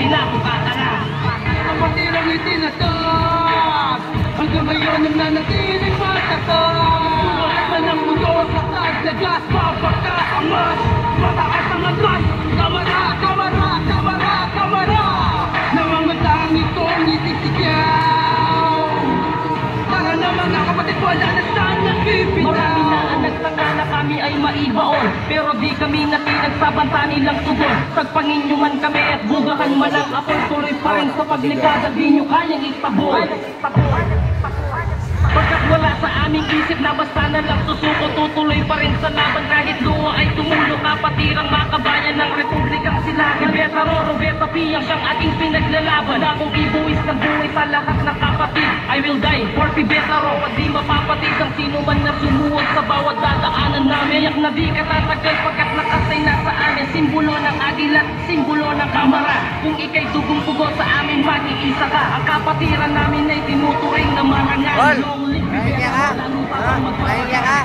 kinakukata na. Kapatirang itinatag hanggang ngayon ang nanatiling matatag. Lahat na ng mundo sa taglagas, papakas ang mas mataas ang aglas. Kamara, kamara, kamara, kamara, namamantang itong itisigaw. Para na mga kapatid, wala na saan nagbibitaw. Marami na ang nagtanga na kami ay maibaon, pero di kami natinag sa banta nilang tugon. Tagpangin nyo man kami at bugahan man ang apol, tuloy pa rin sa pagligada, di nyo kayang itabon. Pagkat wala sa aming isip na basta na lang susuko, tutuloy pa rin sa laban kahit luwa ay tumulo. Kapatirang makabayan ng Republikang Silagan, Betaro, Roberta Piyang siyang aking pinaglalaban. Akong ibuwis ng buhay sa lahat ng kapatid. I will die for Betaro at di mapapatid ang sino man na sumuwag sa bawat dadaanan namin. Yak na di katatagal pagkat nakasay na sa amin. Simbolo ng agilat, simbolo ng kamara. Kung ikay dugong pugo sa amin, mag-iisa ka. Ang kapatiran namin ay tinuturing na marangal. Mahiya ka? Mahiya ka?